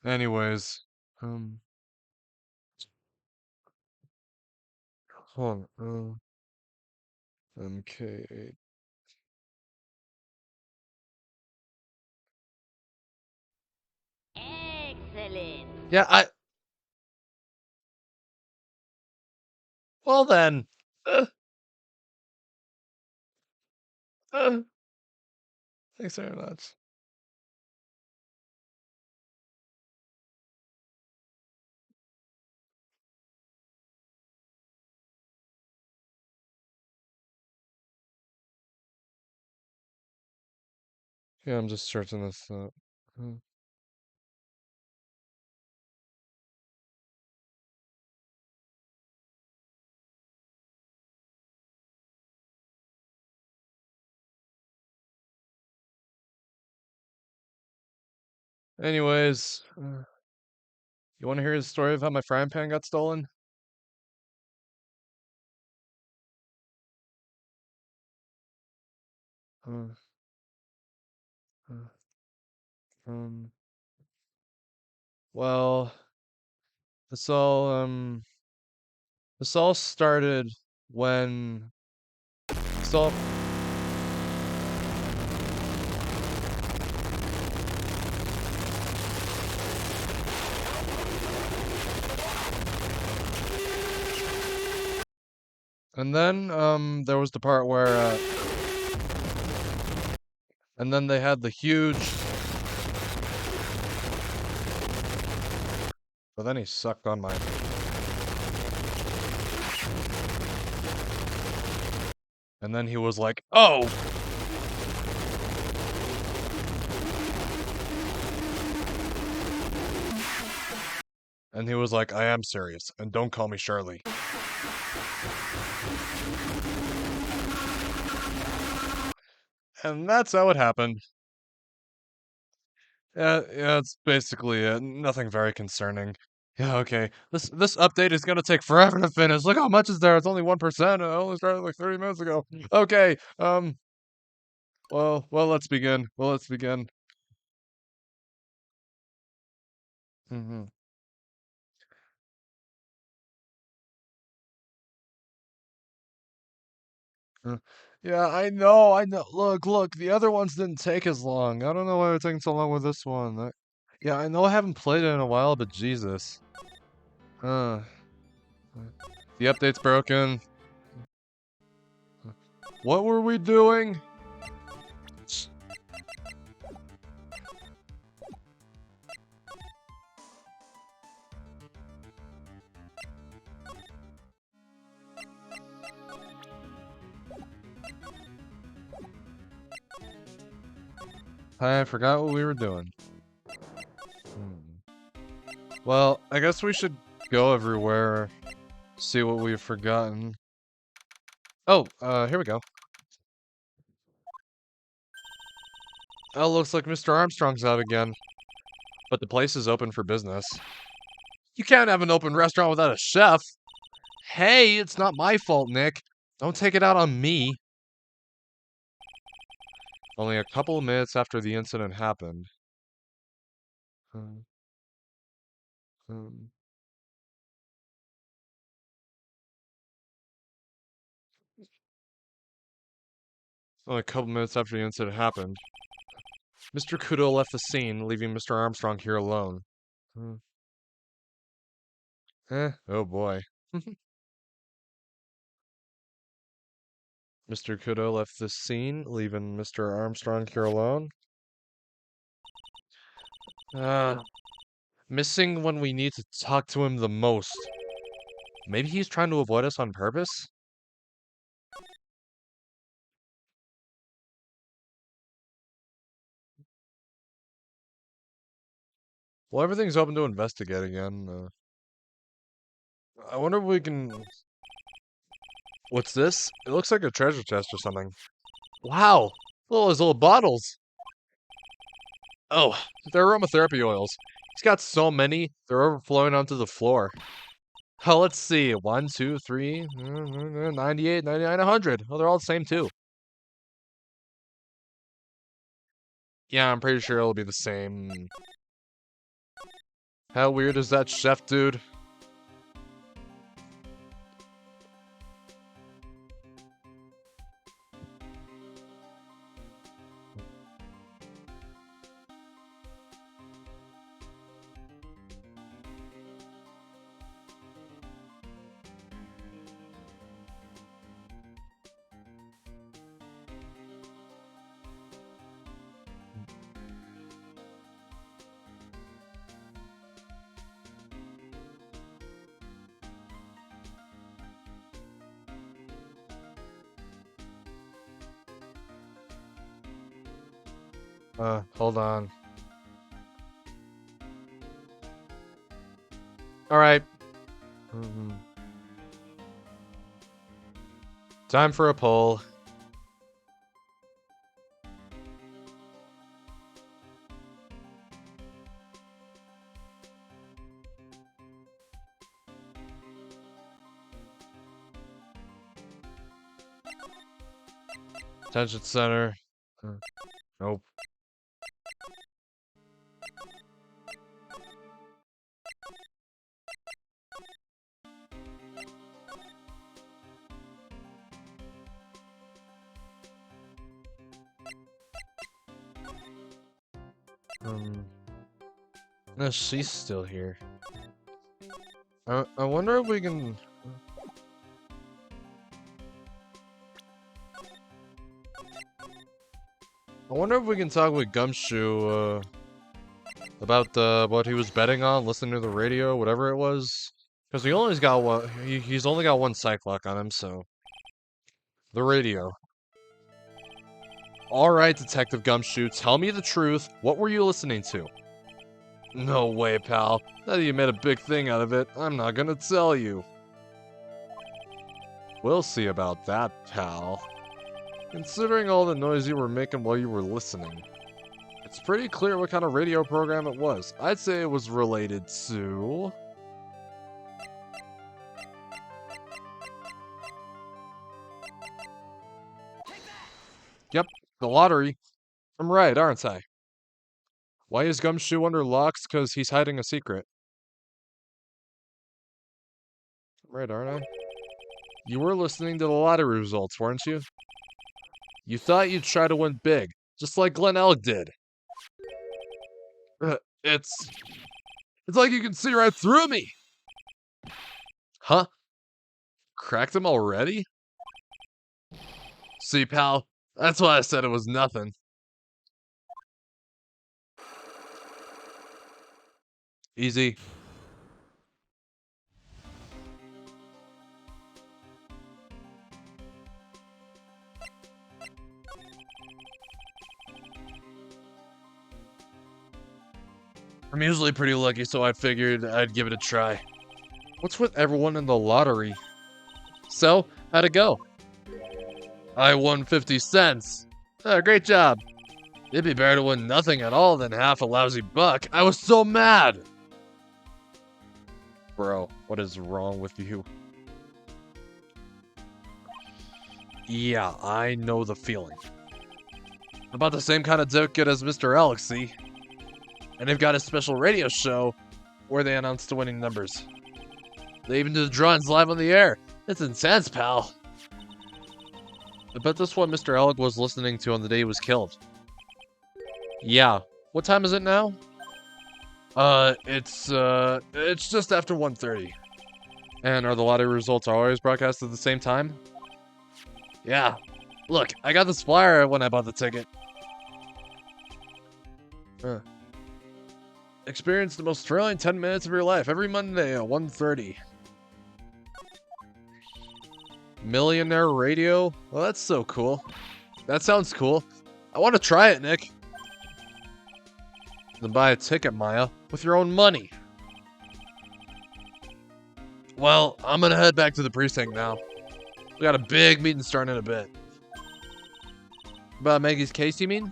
Anyways, um, hold on, MK8. Excellent. Yeah, well then. Uh, uh, Thanks very much. Yeah, I'm just searching this up. Uh, Anyways, you want to hear the story of how my frying pan got stolen? Uh, uh, um, well, this all, this all started when, this all, and then, there was the part where, and then they had the huge, but then he sucked on my, and then he was like, oh! And he was like, I am serious, and don't call me Shirley. And that's how it happened. Yeah, it's basically it. Nothing very concerning. Yeah, okay. This update is gonna take forever to finish. Look how much is there. It's only 1%. I only started like 30 minutes ago. Okay. Well, let's begin. Well, let's begin. hmm Uh, Yeah, I know. Look, the other ones didn't take as long. I don't know why it's taking so long with this one. Yeah, I know I haven't played it in a while, but Jesus. Uh, the update's broken. What were we doing? I forgot what we were doing. Well, I guess we should go everywhere, see what we've forgotten. Oh, here we go. Oh, looks like Mr. Armstrong's out again. But the place is open for business. You can't have an open restaurant without a chef. Hey, it's not my fault, Nick. Don't take it out on me. Only a couple of minutes after the incident happened. Um, um, Only a couple minutes after the incident happened. Mr. Kudo left the scene, leaving Mr. Armstrong here alone. Uh, oh boy. Mr. Kudo left the scene, leaving Mr. Armstrong here alone. Uh, Missing when we need to talk to him the most. Maybe he's trying to avoid us on purpose? Well, everything's open to investigate again. I wonder if we can... What's this? It looks like a treasure chest or something. Wow! Look at those little bottles! Oh, they're aromatherapy oils. He's got so many, they're overflowing onto the floor. Oh, let's see. 1, 2, 3, 98, 99, 100. Oh, they're all the same too. Yeah, I'm pretty sure it'll be the same. How weird is that chef dude? Hold on. Alright. Time for a poll. Attention center. Nope. No, she's still here. I wonder if we can... I wonder if we can talk with Gumshoe, about what he was betting on, listening to the radio, whatever it was. Because he only's got one, he's only got one Cyclock on him, so... The radio. Alright, Detective Gumshoe, tell me the truth. What were you listening to? No way, pal. Now that you made a big thing out of it, I'm not gonna tell you. We'll see about that, pal. Considering all the noise you were making while you were listening, it's pretty clear what kind of radio program it was. I'd say it was related to... Yep, the lottery. I'm right, aren't I? Why is Gumshoe under locks? Because he's hiding a secret. I'm right, aren't I? You were listening to the lottery results, weren't you? You thought you'd try to win big, just like Glenn Elk did. It's like you can see right through me! Huh? Cracked him already? See, pal, that's why I said it was nothing. Easy. I'm usually pretty lucky, so I figured I'd give it a try. What's with everyone in the lottery? So, how'd it go? I won 50 cents. Great job. It'd be better to win nothing at all than half a lousy buck. I was so mad. Bro, what is wrong with you? Yeah, I know the feeling. About the same kind of ticket as Mr. Alex, see? And they've got a special radio show where they announce the winning numbers. They even do the drawings live on the air. It's intense, pal. I bet that's what Mr. Alec was listening to on the day he was killed. Yeah. What time is it now? It's just after 1:30. And are the lottery results always broadcast at the same time? Yeah. Look, I got this flyer when I bought the ticket. Experience the most thrilling 10 minutes of your life every Monday at 1:30. Millionaire Radio? Well, that's so cool. That sounds cool. I want to try it, Nick. Then buy a ticket, Maya, with your own money. Well, I'm gonna head back to the precinct now. We got a big meeting starting in a bit. About Maggie's case, you mean?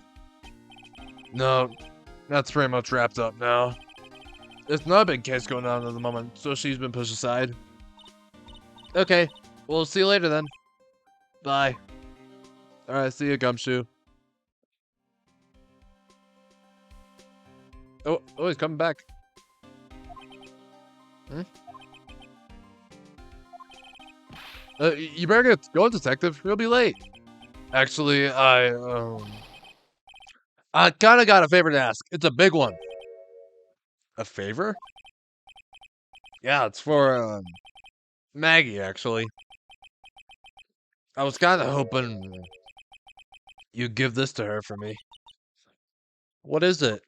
No, that's pretty much wrapped up now. It's not a big case going on at the moment, so she's been pushed aside. Okay, we'll see you later then. Bye. Alright, see you, Gumshoe. Oh, he's coming back. Hmm? You better get going, detective. You'll be late. Actually, I kinda got a favor to ask. It's a big one. A favor? Yeah, it's for, Maggie, actually. I was kinda hoping you'd give this to her for me. What is it?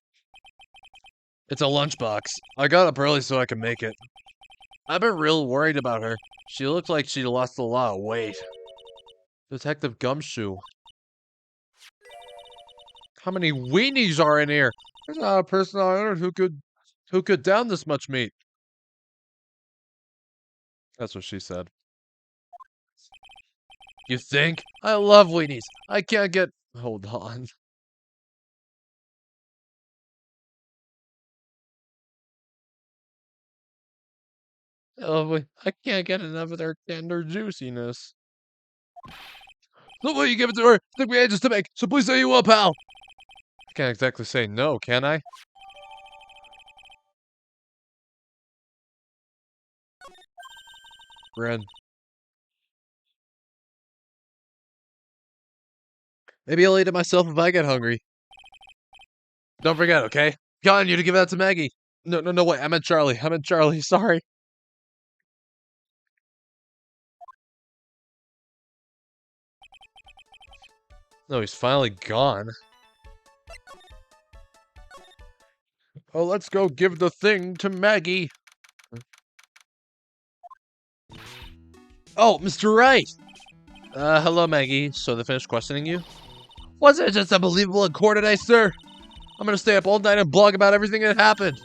It's a lunchbox. I got up early so I could make it. I've been real worried about her. She looked like she lost a lot of weight. Detective Gumshoe. How many weenies are in here? There's not a person on earth who could down this much meat. That's what she said. You think? I love weenies. I can't get. Hold on. Oh, I can't get enough of their tender juiciness. Look what you give it to her. Took me ages to make, so please say you will, pal. I can't exactly say no, can I? Ren. Maybe I'll eat it myself if I get hungry. Don't forget, okay? Count on you to give that to Maggie. No, wait. I meant Charlie. Sorry. No, he's finally gone. Oh, let's go give the thing to Maggie. Oh, Mr. Wright. Hello, Maggie. So they finished questioning you? Wasn't it just unbelievable in court today, sir? I'm gonna stay up all night and blog about everything that happened.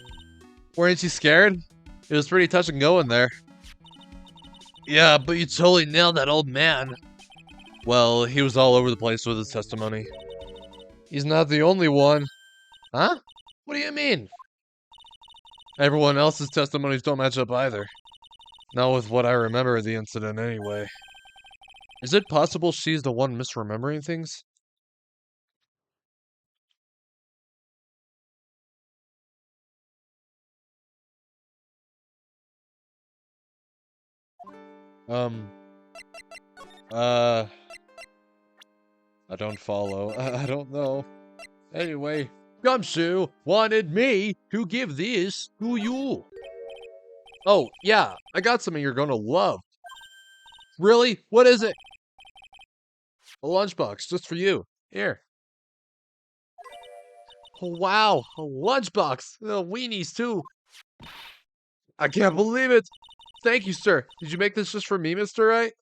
Weren't you scared? It was pretty touch and go in there. Yeah, but you totally nailed that old man. Well, he was all over the place with his testimony. He's not the only one. Huh? What do you mean? Everyone else's testimonies don't match up either. Not with what I remember of the incident anyway. Is it possible she's the one misremembering things? Um, uh, I don't follow. I don't know. Anyway, Gumshoe wanted me to give this to you. Oh, yeah, I got something you're gonna love. Really? What is it? A lunchbox, just for you. Here. Oh, wow, a lunchbox. Weenies, too. I can't believe it. Thank you, sir. Did you make this just for me, Mr. Wright?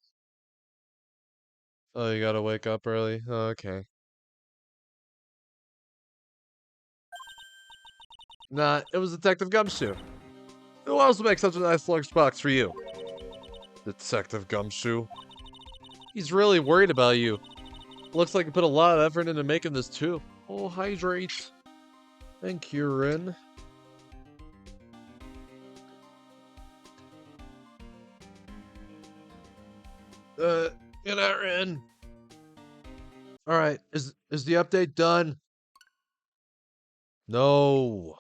Oh, you gotta wake up early? Okay. Nah, it was Detective Gumshoe. Who else would make such a nice lunchbox for you? Detective Gumshoe. He's really worried about you. Looks like he put a lot of effort into making this too. Oh, hydrate. Thank you, Rin. Get out, Rin. Alright, is the update done? No.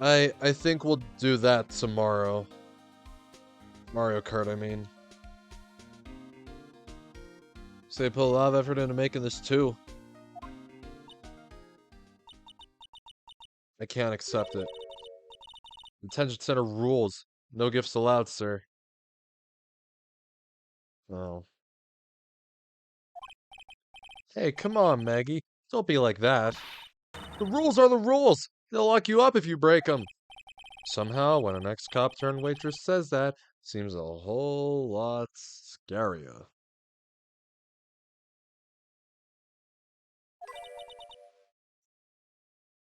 I think we'll do that tomorrow. Mario Kart, I mean. So they put a lot of effort into making this too. I can't accept it. Detention center rules. No gifts allowed, sir. Oh. Hey, come on, Maggie. Don't be like that. The rules are the rules. They'll lock you up if you break them. Somehow, when an ex-cop turned waitress says that, it seems a whole lot scarier.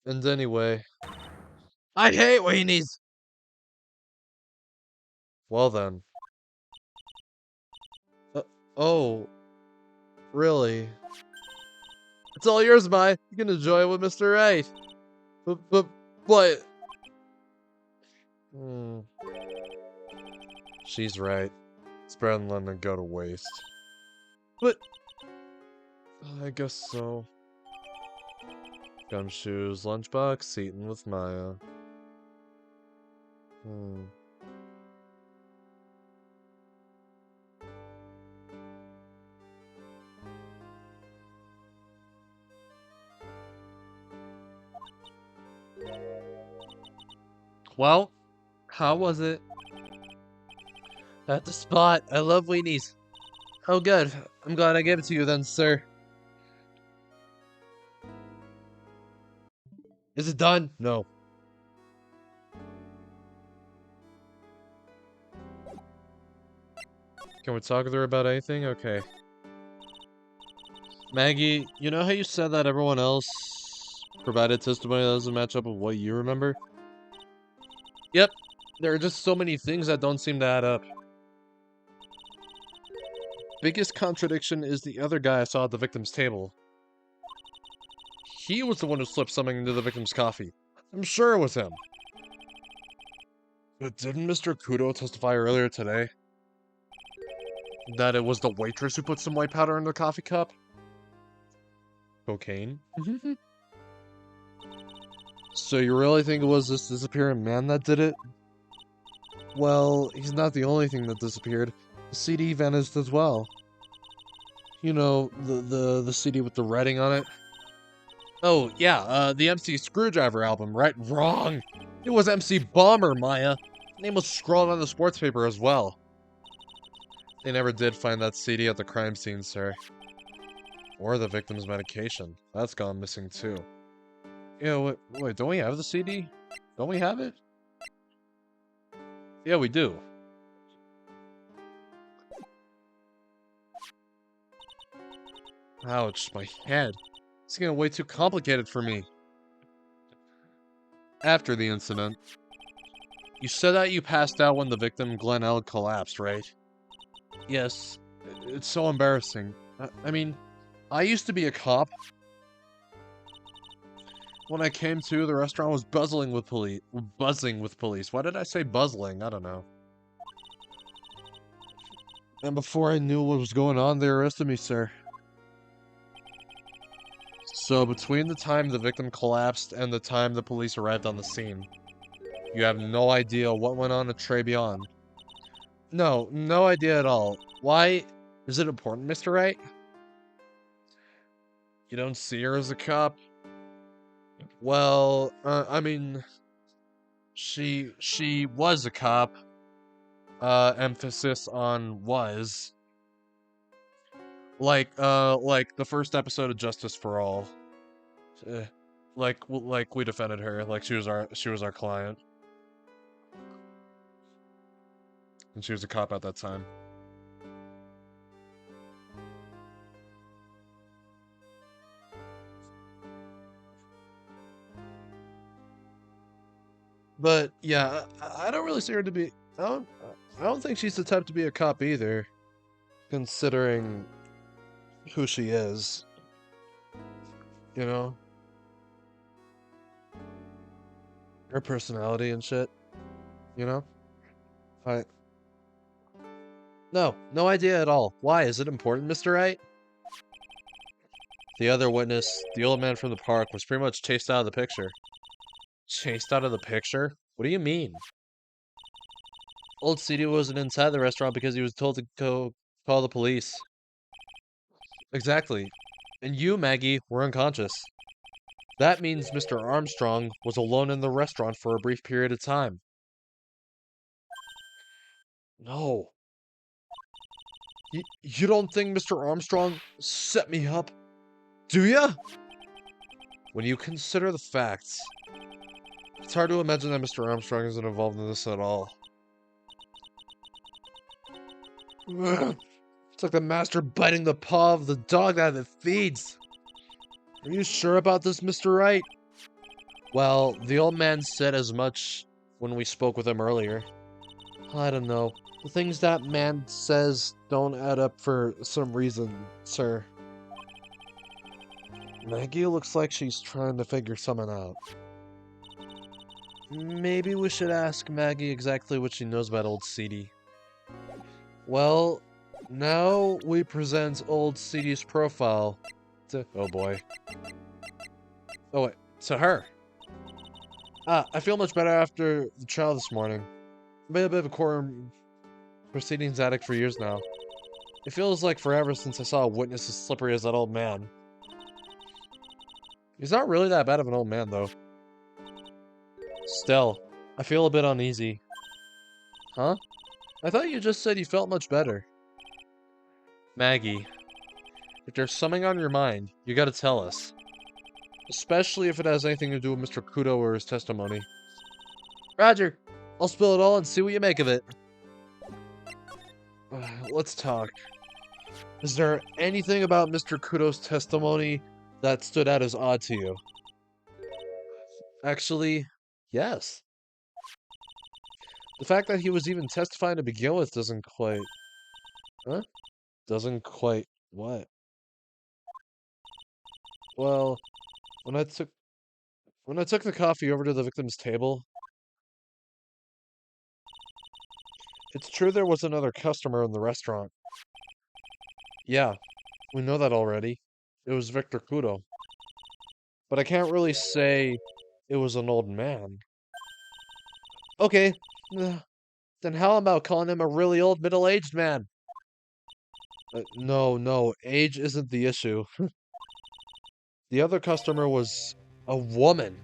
And anyway, I hate weenies! Well then. Uh, oh, really? It's all yours, Mai. You can enjoy it with Mr. Right. But... Hmm. She's right. It's better than letting it go to waste. But... I guess so. Gumshoe's lunchbox, eaten with Maya. Hmm. Well, how was it? At the spot. I love weenies. Oh, good. I'm glad I gave it to you then, sir. Is it done? No. Can we talk to her about anything? Okay. Maggie, you know how you said that everyone else provided testimony that doesn't match up with what you remember? Yep. There are just so many things that don't seem to add up. Biggest contradiction is the other guy I saw at the victim's table. He was the one who slipped something into the victim's coffee. I'm sure it was him. But didn't Mr. Kudo testify earlier today that it was the waitress who put some white powder in the coffee cup? Cocaine? So you really think it was this disappearing man that did it? Well, he's not the only thing that disappeared. The CD vanished as well. You know, the CD with the writing on it? Oh, yeah, the MC Screwdriver album, right? Wrong! It was MC Bomber, Maya. Name was scrawled on the sports paper as well. They never did find that CD at the crime scene, sir. Or the victim's medication. That's gone missing too. Yeah, wait, don't we have the CD? Don't we have it? Yeah, we do. Ouch, my head. It's getting way too complicated for me. After the incident, you said that you passed out when the victim, Glenn L, collapsed, right? Yes. It's so embarrassing. I mean, I used to be a cop. When I came to, the restaurant was buzzing with police. Why did I say buzzing? I don't know. And before I knew what was going on, they arrested me, sir. So between the time the victim collapsed and the time the police arrived on the scene, you have no idea what went on at Trey Beyond. No, no idea at all. Why? Is it important, Mr. Wright? You don't see her as a cop? Well, I mean, she was a cop. Emphasis on was. Like the first episode of Justice for All. Uh, like we defended her, like she was our client. And she was a cop at that time. But yeah, I don't really see her to be. I don't think she's the type to be a cop either, considering who she is. You know, her personality and shit. You know, I. No idea at all. Why? Is it important, Mr. Wright? The other witness, the old man from the park, was pretty much chased out of the picture. Chased out of the picture? What do you mean? Old CD wasn't inside the restaurant because he was told to go call the police. Exactly. And you, Maggie, were unconscious. That means Mr. Armstrong was alone in the restaurant for a brief period of time. No. You don't think Mr. Armstrong set me up? Do ya? When you consider the facts, it's hard to imagine that Mr. Armstrong isn't involved in this at all. Ugh. It's like the master biting the paw of the dog that it feeds. Are you sure about this, Mr. Wright? Well, the old man said as much when we spoke with him earlier. I don't know. The things that man says don't add up for some reason, sir. Maggie looks like she's trying to figure something out. Maybe we should ask Maggie exactly what she knows about old CD. Well, now we present old CD's profile to... Oh boy. Oh wait, to her. I feel much better after the trial this morning. I've been a bit of a court proceedings addict for years now. It feels like forever since I saw a witness as slippery as that old man. He's not really that bad of an old man, though. Still, I feel a bit uneasy. Huh? I thought you just said you felt much better. Maggie, if there's something on your mind, you gotta tell us. Especially if it has anything to do with Mr. Kudo or his testimony. Roger. I'll spill it all and see what you make of it. Let's talk. Is there anything about Mr. Kudo's testimony that stood out as odd to you? Actually, yes. The fact that he was even testifying to begin with doesn't quite... Huh? Doesn't quite... What? Well, when I took the coffee over to the victim's table, it's true there was another customer in the restaurant. Yeah, we know that already. It was Victor Kudo. But I can't really say it was an old man. Okay, then how about calling him a really old middle-aged man? No, age isn't the issue. The other customer was a woman.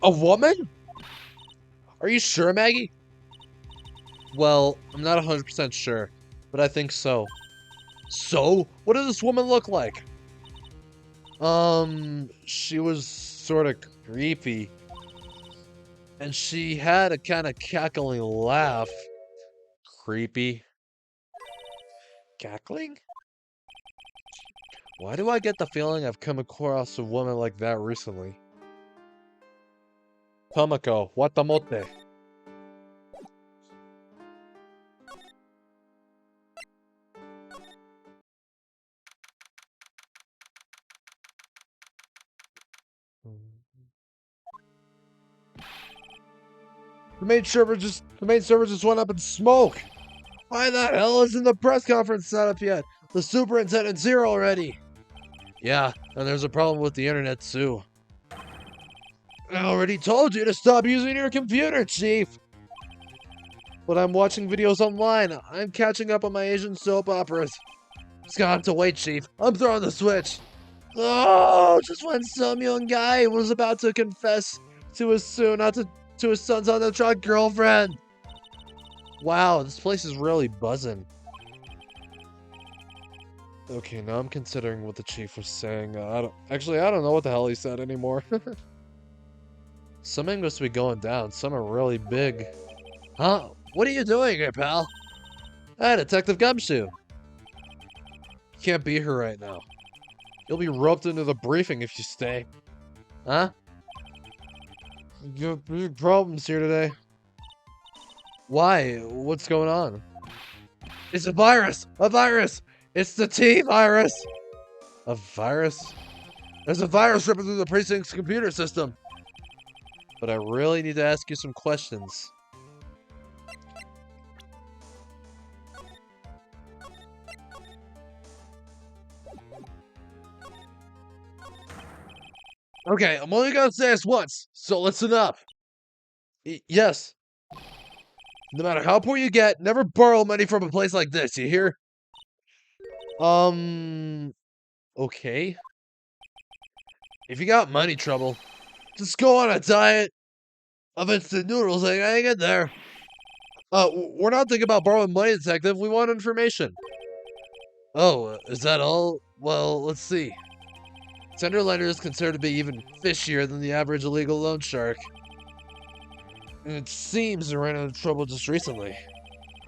A woman? Are you sure, Maggie? Well, I'm not 100% sure, but I think so. So? What does this woman look like? She was sort of creepy. And she had a kind of cackling laugh. Creepy. Cackling? Why do I get the feeling I've come across a woman like that recently? Tomoko, watamote. The main server just went up in smoke. Why the hell isn't the press conference set up yet? The superintendent's here already. Yeah, and there's a problem with the internet too. I already told you to stop using your computer, Chief. But I'm watching videos online. I'm catching up on my Asian soap operas. It's gonna have to wait, Chief. I'm throwing the switch. Oh, just when some young guy was about to confess to his to his son's on the truck girlfriend. Wow, this place is really buzzing. Okay, now I'm considering what the chief was saying. I don't know what the hell he said anymore. Something must be going down. Something really big. Huh? What are you doing here, pal? Hey, Detective Gumshoe. Can't be here right now. You'll be roped into the briefing if you stay. Huh? You have big problems here today. Why? What's going on? It's a virus! A virus! It's the T virus! A virus? There's a virus ripping through the precinct's computer system. But I really need to ask you some questions. Okay, I'm only gonna say this once, so listen up. Yes. No matter how poor you get, never borrow money from a place like this, you hear? Okay. If you got money trouble, just go on a diet of instant noodles and hang in there. We're not thinking about borrowing money, Detective. We want information. Oh, is that all? Well, let's see. Tender lender is considered to be even fishier than the average illegal loan shark. And it seems they ran into trouble just recently.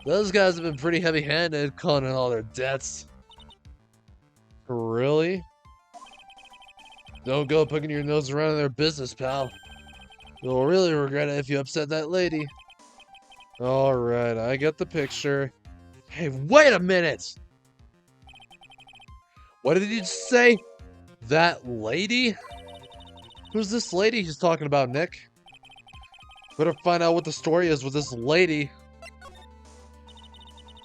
Those guys have been pretty heavy-handed, calling in all their debts. Really? Don't go poking your nose around in their business, pal. You'll really regret it if you upset that lady. Alright, I get the picture. Hey, wait a minute! What did you just say? That lady? Who's this lady he's talking about, Nick? Better find out what the story is with this lady.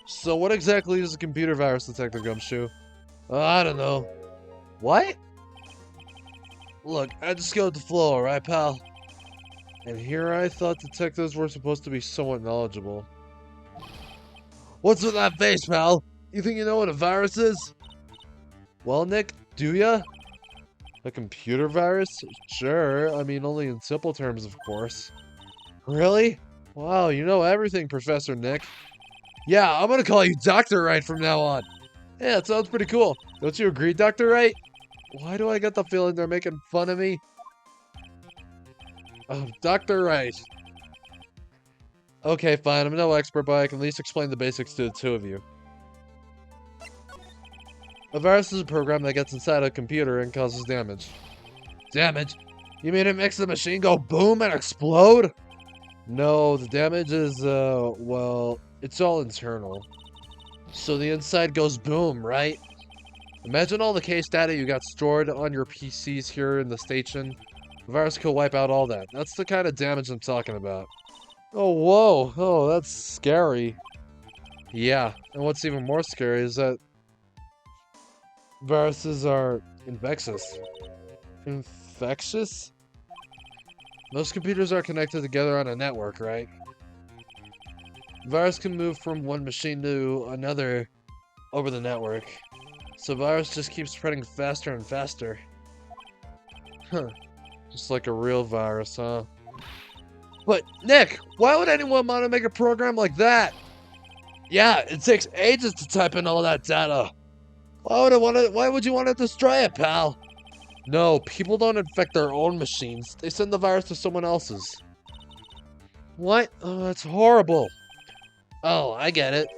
So what exactly is a computer virus, Detective Gumshoe? I don't know. What? Look, I just go with the flow, alright, pal? And here I thought detectives were supposed to be somewhat knowledgeable. What's with that face, pal? You think you know what a virus is? Well, Nick, do ya? A computer virus? Sure, I mean only in simple terms, of course. Really? Wow, you know everything, Professor Nick. Yeah, I'm gonna call you Dr. Wright from now on. Yeah, it sounds pretty cool. Don't you agree, Dr. Wright? Why do I get the feeling they're making fun of me? Oh, Dr. Wright. Okay, fine, I'm no expert, but I can at least explain the basics to the two of you. A virus is a program that gets inside a computer and causes damage. Damage? You mean it makes the machine go boom and explode? No, the damage is, well, it's all internal. So the inside goes boom, right? Imagine all the case data you got stored on your PCs here in the station. The virus could wipe out all that. That's the kind of damage I'm talking about. Oh, whoa. Oh, that's scary. Yeah, and what's even more scary is that viruses are infectious. Infectious? Most computers are connected together on a network, right? Virus can move from one machine to another over the network. So virus just keeps spreading faster and faster. Huh. Just like a real virus, huh? But, Nick, why would anyone want to make a program like that? Yeah, it takes ages to type in all that data. Why would you want to destroy it, pal? No, people don't infect their own machines. They send the virus to someone else's. What? Oh, that's horrible. Oh, I get it.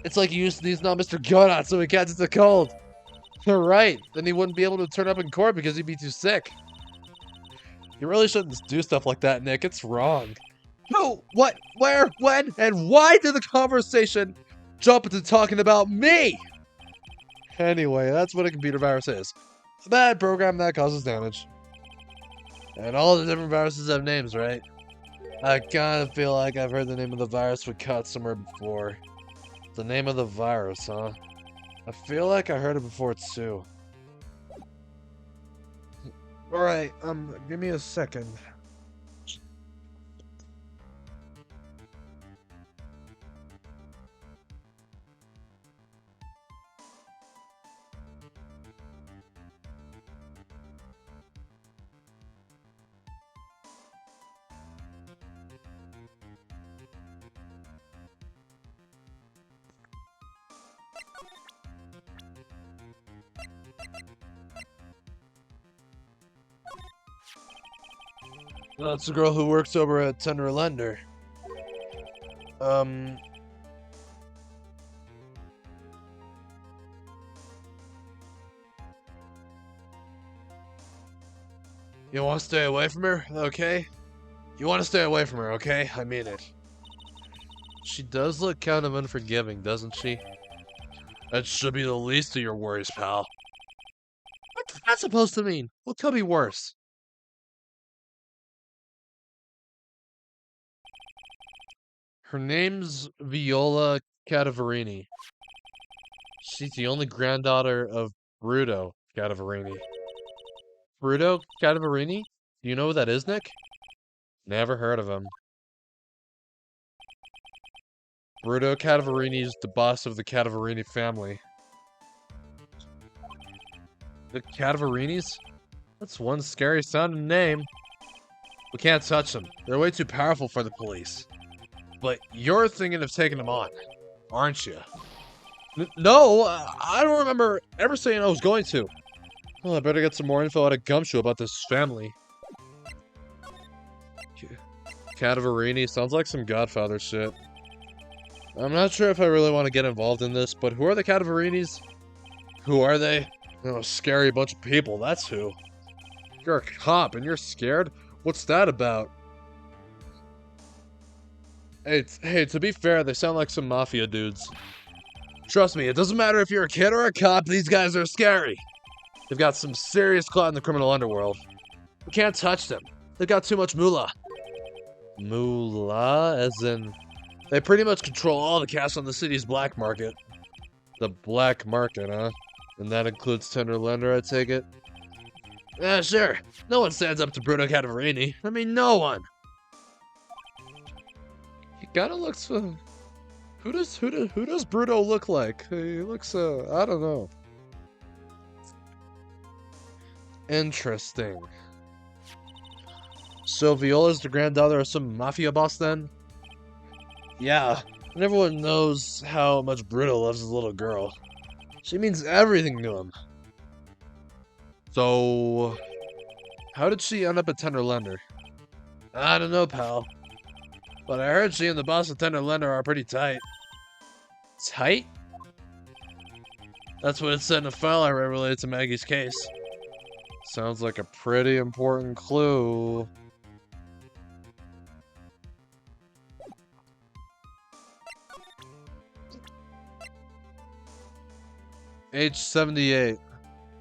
It's like you used to sneeze on Mr. Godot so he catches a cold. You're right. Then he wouldn't be able to turn up in court because he'd be too sick. You really shouldn't do stuff like that, Nick. It's wrong. Who? What? Where? When? And why did the conversation jump into talking about me? Anyway, that's what a computer virus is. A bad program that causes damage. And all the different viruses have names, right? I kind of feel like I've heard the name of the virus we caught somewhere before. The name of the virus, huh? I feel like I heard it before too. Alright, give me a second. That's the girl who works over at Tender Lender. Um... You want to stay away from her, okay? You want to stay away from her, okay? I mean it. She does look kind of unforgiving, doesn't she? That should be the least of your worries, pal. What's that supposed to mean? What could be worse? Her name's Viola Cadavarini. She's the only granddaughter of Bruto Cadavarini. Bruto Cadavarini? Do you know who that is, Nick? Never heard of him. Bruto Cadavarini is the boss of the Cadavarini family. The Cadavarinis? That's one scary sounding name. We can't touch them. They're way too powerful for the police. But you're thinking of taking them on, aren't you? No, I don't remember ever saying I was going to. Well, I better get some more info out of Gumshoe about this family. Cadavarini sounds like some Godfather shit. I'm not sure if I really want to get involved in this, but who are the Cadavarinis? Who are they? Oh, a scary bunch of people, that's who. You're a cop and you're scared? What's that about? Hey, to be fair, they sound like some mafia dudes. Trust me, it doesn't matter if you're a kid or a cop, these guys are scary. They've got some serious clout in the criminal underworld. We can't touch them. They've got too much moolah. Moolah? As in... They pretty much control all the cash on the city's black market. The black market, huh? And that includes Tender Lender, I take it? Yeah, sure. No one stands up to Bruno Cadavarini. I mean, no one. kinda looks, who does Bruto look like? He looks, I don't know. Interesting. So Viola's the granddaughter of some mafia boss then? Yeah, and everyone knows how much Bruto loves his little girl. She means everything to him. So, how did she end up at Tender Lender? I don't know, pal. But I heard she and the boss of Tender Lender are pretty tight. Tight? That's what it said in a file I read related to Maggie's case. Sounds like a pretty important clue. Age 78.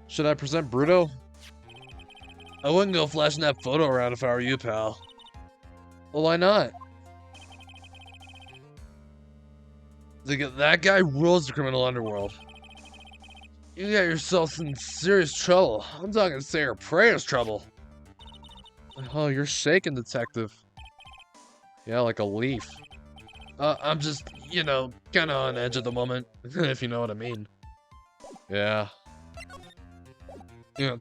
Should I present Bruto? I wouldn't go flashing that photo around if I were you, pal. Well, why not? That guy rules the criminal underworld. You got yourself in serious trouble. I'm talking Sarah Prayer's trouble. Oh, you're shaking, detective. Yeah, like a leaf. I'm just, kinda on edge at the moment, if you know what I mean. Yeah.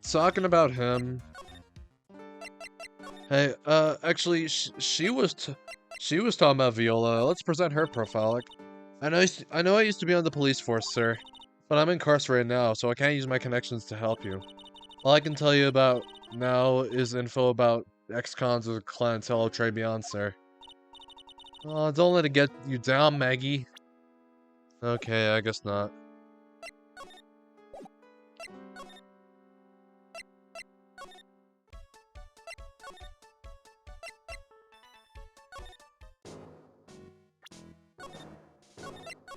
Talking about him. Hey, actually, she was talking about Viola. Let's present her profile. Like, I know I used to be on the police force, sir, but I'm incarcerated now, so I can't use my connections to help you. All I can tell you about now is info about ex-cons of the clientele of Trey Beyond, sir. Oh, don't let it get you down, Maggie. Okay, I guess not.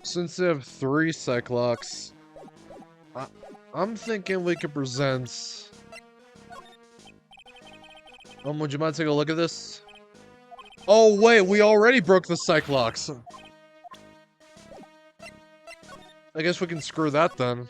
Since they have 3 Cyclops, I'm thinking we could present... would you mind taking a look at this? Oh wait, we already broke the Cyclops. I guess we can screw that then.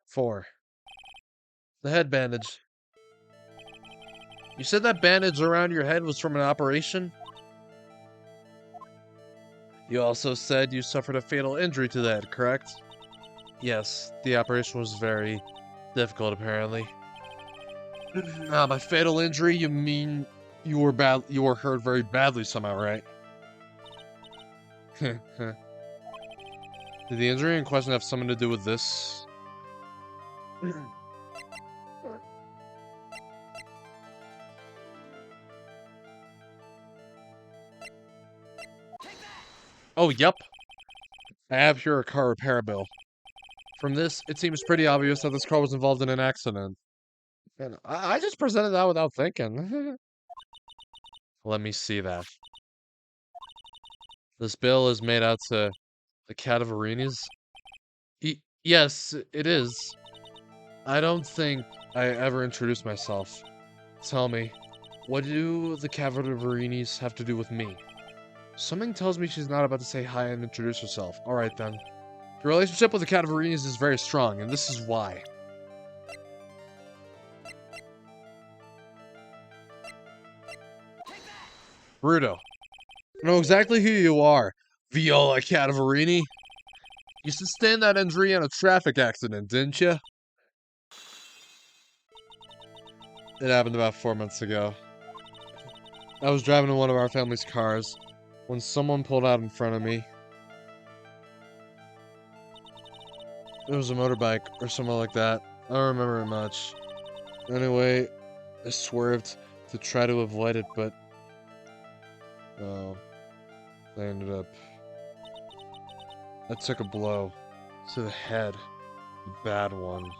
Four. The head bandage. You said that bandage around your head was from an operation? You also said you suffered a fatal injury to the head, correct? Yes, the operation was very difficult, apparently. By fatal injury, you mean you were hurt very badly somehow, right? Did the injury in question have something to do with this? Oh, yep. I have here a car repair bill. From this, it seems pretty obvious that this car was involved in an accident. And I just presented that without thinking. Let me see that. This bill is made out to the Cadaverinis? Yes, it is. I don't think I ever introduced myself. Tell me, what do the Cadaverinis have to do with me? Something tells me she's not about to say hi and introduce herself. Alright then. Your relationship with the Cadaverinis is very strong, and this is why. Bruto. I know exactly who you are, Viola Cadaverini. You sustained that injury in a traffic accident, didn't you? It happened about 4 months ago. I was driving in one of our family's cars when someone pulled out in front of me. It was a motorbike or something like that. I don't remember it much. Anyway, I swerved to try to avoid it, but... oh, I ended up... I took a blow to the head. A bad one.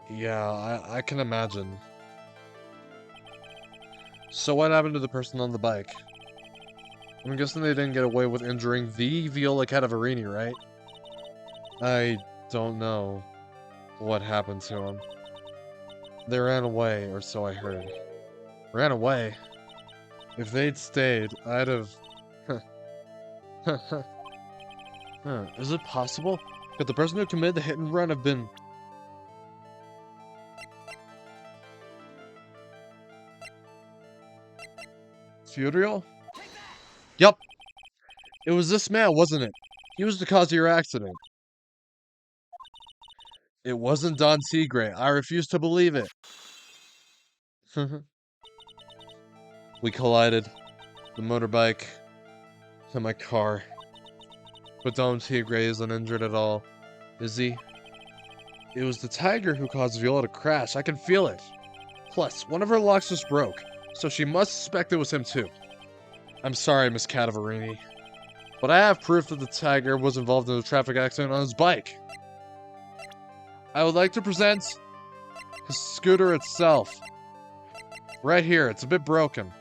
Yeah, I can imagine. So what happened to the person on the bike? I'm guessing they didn't get away with injuring the Viola Cadaverini, right? I don't know what happened to him. They ran away, or so I heard. Ran away. If they'd stayed, I'd have... Is it possible? Could the person who committed the hit and run have been... Furiel? Yup. It was this man, wasn't it? He was the cause of your accident. It wasn't Don Seagray. I refuse to believe it. We collided. The motorbike and my car. But Don Seagray isn't injured at all. Is he? It was the tiger who caused Viola to crash. I can feel it. Plus, one of her locks just broke, so she must suspect it was him too. I'm sorry, Miss Cadavarini, but I have proof that the tiger was involved in a traffic accident on his bike. I would like to present his scooter itself. Right here, it's a bit broken.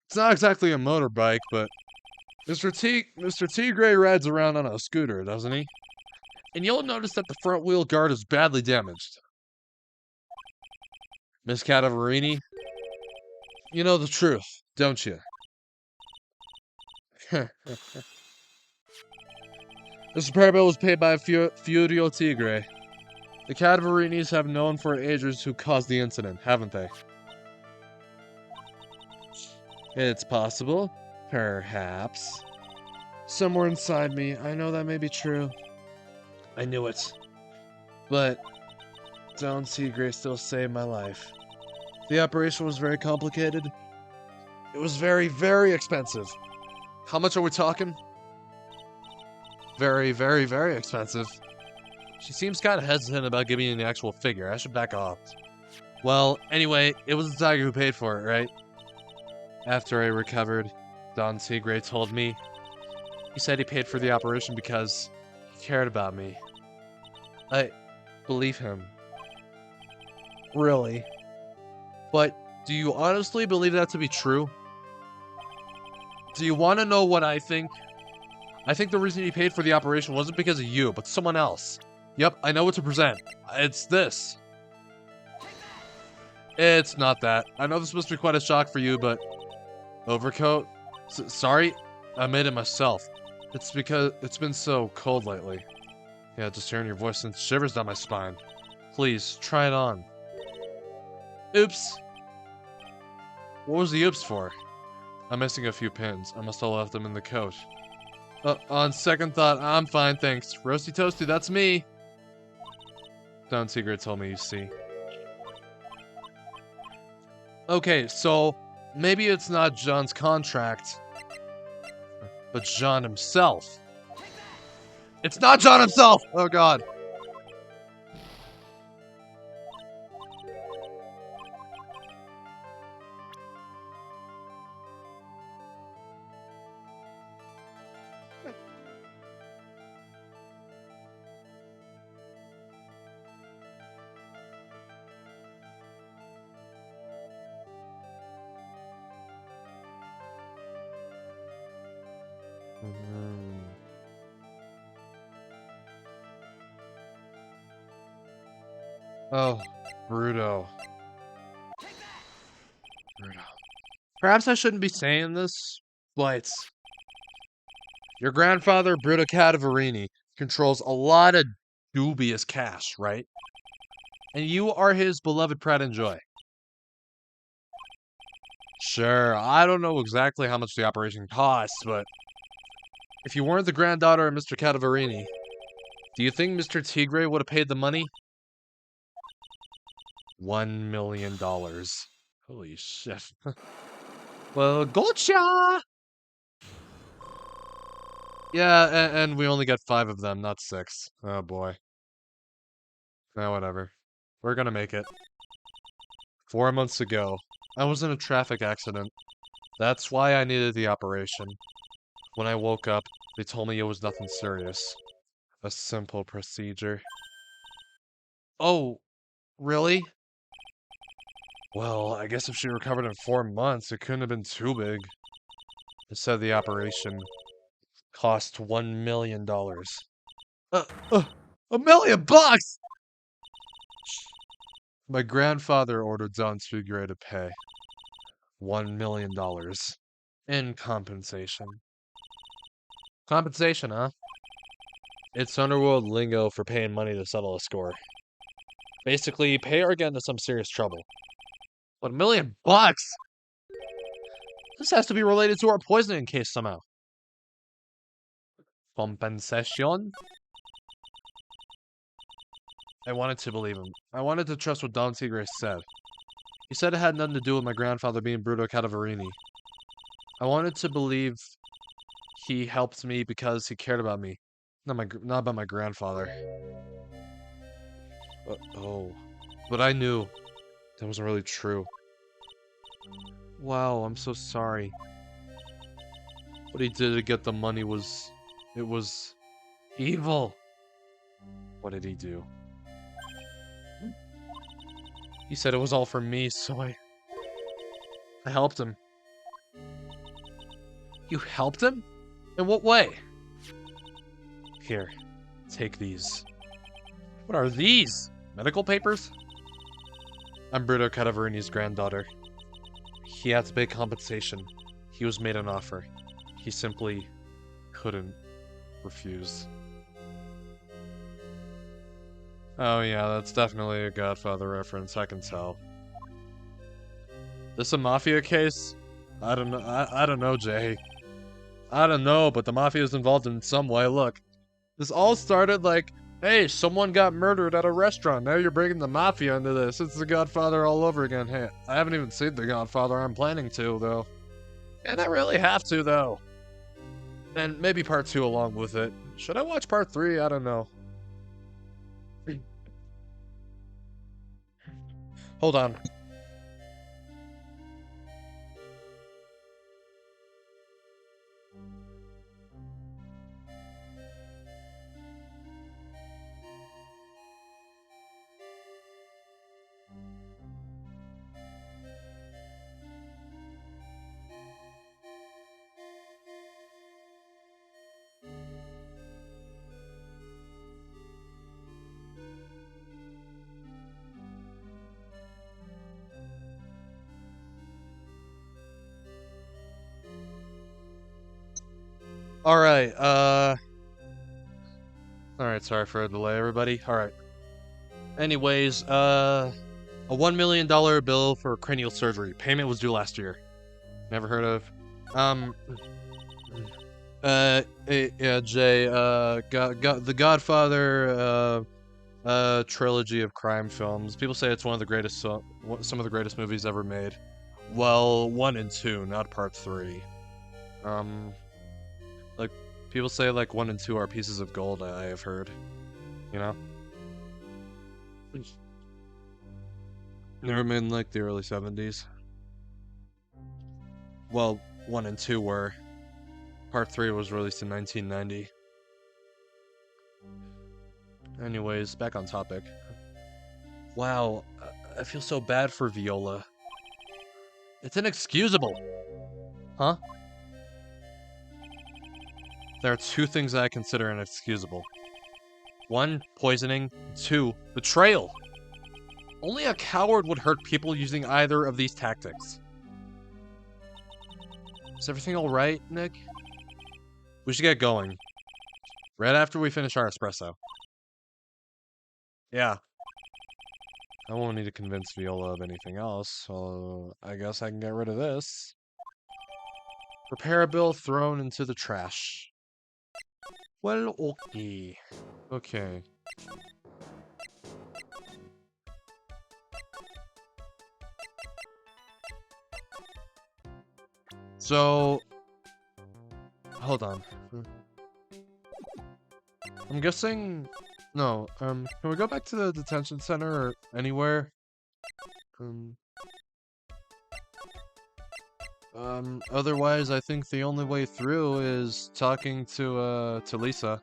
It's not exactly a motorbike, but Mr. T. Gray rides around on a scooter, doesn't he? And you'll notice that the front wheel guard is badly damaged. Miss Cadavarini, you know the truth, don't you? This repair bill was paid by Furio Tigre. The Cadavarinis have known for ages who caused the incident, haven't they? It's possible. Perhaps. Somewhere inside me, I know that may be true. I knew it. But Don Seagray still saved my life. The operation was very complicated. It was very, very expensive. How much are we talking? Very, very, very expensive. She seems kind of hesitant about giving you the actual figure. I should back off. Well, anyway, it was the tiger who paid for it, right? After I recovered, Don Seagray told me. He said he paid for the operation because he cared about me. I believe him. Really? But do you honestly believe that to be true? Do you want to know what I think? I think the reason he paid for the operation wasn't because of you, but someone else. Yep, I know what to present. It's this. It's not that. I know this must be quite a shock for you, but... Overcoat? Sorry? I made it myself. It's because it's been so cold lately. Yeah, just hearing your voice sends shivers down my spine. Please, try it on. Oops. What was the oops for? I'm missing a few pins. I must have left them in the coat. On second thought, I'm fine, thanks. Roasty Toasty, that's me. Don Secret told me, you see. Okay, so maybe it's not John's contract, but John himself. It's not John himself! Oh god. Oh, Bruto. Perhaps I shouldn't be saying this, but your grandfather, Bruto Cadavarini, controls a lot of dubious cash, right? And you are his beloved pride and joy. Sure, I don't know exactly how much the operation costs, but if you weren't the granddaughter of Mr. Cadavarini, do you think Mr. Tigre would have paid the money? $1 million. Holy shit. Well, gotcha! Yeah, and we only got 5 of them, not 6. Oh boy. Nah, whatever. We're gonna make it. 4 months ago, I was in a traffic accident. That's why I needed the operation. When I woke up, they told me it was nothing serious. A simple procedure. Oh, really? Well, I guess if she recovered in 4 months, it couldn't have been too big. It said the operation cost $1 million. $1 million bucks! My grandfather ordered Don Figure to pay $1 million in compensation. Compensation, huh? It's underworld lingo for paying money to settle a score. Basically, pay or get into some serious trouble. What, $1 million? This has to be related to our poisoning case somehow. Compensation? I wanted to believe him. I wanted to trust what Don Tigre said. He said it had nothing to do with my grandfather being Bruto Cadavarini. I wanted to believe he helped me because he cared about me, not about my grandfather. Oh, but I knew that wasn't really true. Wow, I'm so sorry. What he did to get the money was evil. What did he do? He said it was all for me, so I helped him. You helped him? In what way? Here, take these. What are these? Medical papers? I'm Bruto Cadaverini's granddaughter. He had to pay compensation. He was made an offer. He simply couldn't refuse. Oh yeah, that's definitely a Godfather reference, I can tell. This a mafia case? I don't know, I don't know, Jay. I don't know, but the mafia is involved in some way. Look, this all started like, hey, someone got murdered at a restaurant. Now you're bringing the mafia into this. It's the Godfather all over again. Hey, I haven't even seen the Godfather. I'm planning to, though. And I really have to, though. And maybe part 2 along with it. Should I watch part 3? I don't know. Hold on. Alright, Alright, sorry for the delay, everybody. Alright. Anyways, a $1 million bill for cranial surgery. Payment was due last year. Never heard of. Yeah, Jay, the Godfather, trilogy of crime films. People say it's one of the greatest, some of the greatest movies ever made. Well, 1 and 2, not part 3. Like, people say, like, 1 and 2 are pieces of gold, I have heard. You know? They were made in, like, the early 70s. Well, 1 and 2 were. Part 3 was released in 1990. Anyways, back on topic. Wow, I feel so bad for Viola. It's inexcusable! Huh? There are 2 things that I consider inexcusable. 1, poisoning. 2, betrayal! Only a coward would hurt people using either of these tactics. Is everything alright, Nick? We should get going. Right after we finish our espresso. Yeah. I won't need to convince Viola of anything else, so I guess I can get rid of this. Repair bill thrown into the trash. Well, okay. Okay. So... Hold on. I'm guessing... No, can we go back to the detention center or anywhere? Otherwise I think the only way through is talking to Lisa.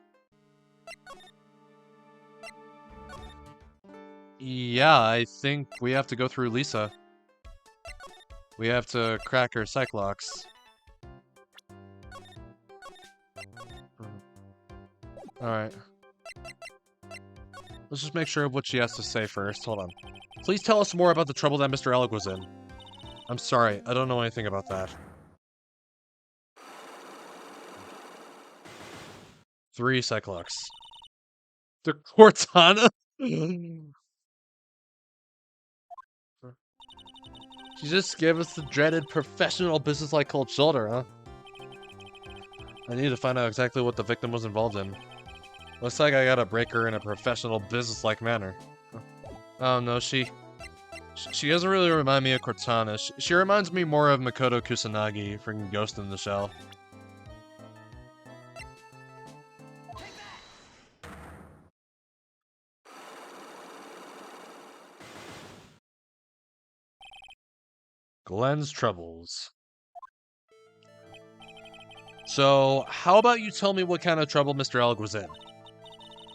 Yeah, I think we have to go through Lisa. We have to crack her psych locks. Alright. Let's just make sure of what she has to say first. Hold on. Please tell us more about the trouble that Mr. Ellick was in. I'm sorry, I don't know anything about that. 3 Cyclops. The Cortana? She just gave us the dreaded professional business-like cold shoulder, huh? I need to find out exactly what the victim was involved in. Looks like I gotta break her in a professional business-like manner. Oh no, she doesn't really remind me of Cortana. She reminds me more of Makoto Kusanagi from Ghost in the Shell. Glenn's troubles. So, how about you tell me what kind of trouble Mr. Ellick was in?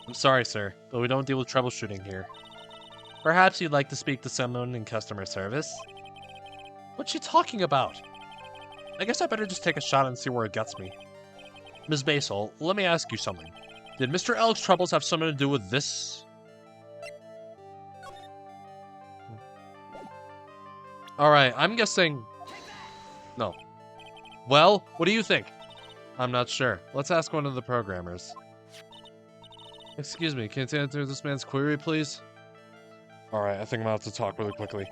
I'm sorry, sir, but we don't deal with troubleshooting here. Perhaps you'd like to speak to someone in customer service? What's she talking about? I guess I better just take a shot and see where it gets me. Ms. Basil, let me ask you something. Did Mr. Ellick's troubles have something to do with this? Alright, I'm guessing... No. Well, what do you think? I'm not sure. Let's ask one of the programmers. Excuse me, can you answer this man's query, please? Alright, I think I'm about to talk really quickly.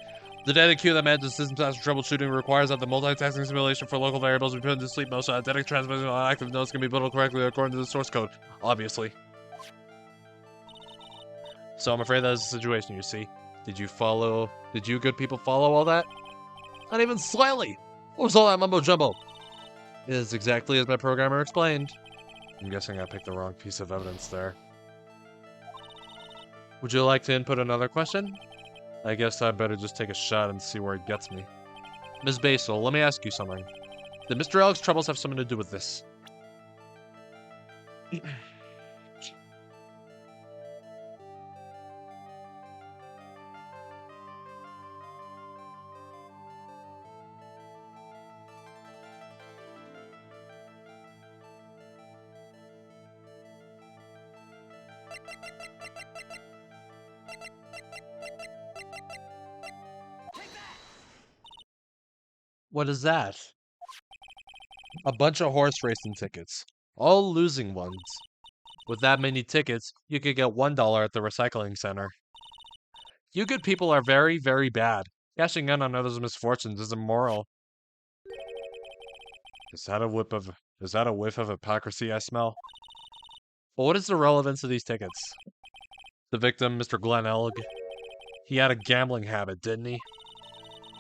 The data queue that manages system task troubleshooting requires that the multitasking simulation for local variables be put into sleep mode so that data transmission on active nodes can be built correctly according to the source code, obviously. So I'm afraid that's the situation, you see. Did you good people follow all that? Not even slightly! What was all that mumbo-jumbo? It is exactly as my programmer explained. I'm guessing I picked the wrong piece of evidence there. Would you like to input another question? I guess I better just take a shot and see where it gets me. Ms. Basil, let me ask you something. Did Mr. Ellick's troubles have something to do with this? What is that? A bunch of horse racing tickets. All losing ones. With that many tickets, you could get $1 at the recycling center. You good people are very, very bad. Cashing in on others' misfortunes is immoral. Is that a whiff of hypocrisy I smell? But what is the relevance of these tickets? The victim, Mr. Glenn Elg, he had a gambling habit, didn't he?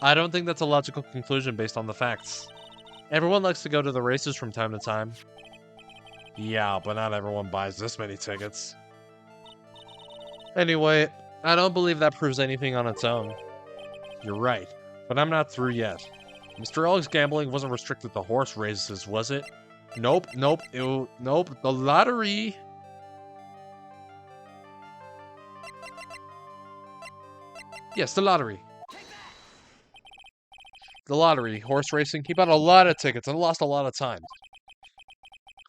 I don't think that's a logical conclusion based on the facts. Everyone likes to go to the races from time to time. Yeah, but not everyone buys this many tickets. Anyway, I don't believe that proves anything on its own. You're right, but I'm not through yet. Mr. Elg's gambling wasn't restricted to horse races, was it? Nope, nope, nope, the lottery. Yes, the lottery. The lottery, horse racing, he bought a lot of tickets and lost a lot of time.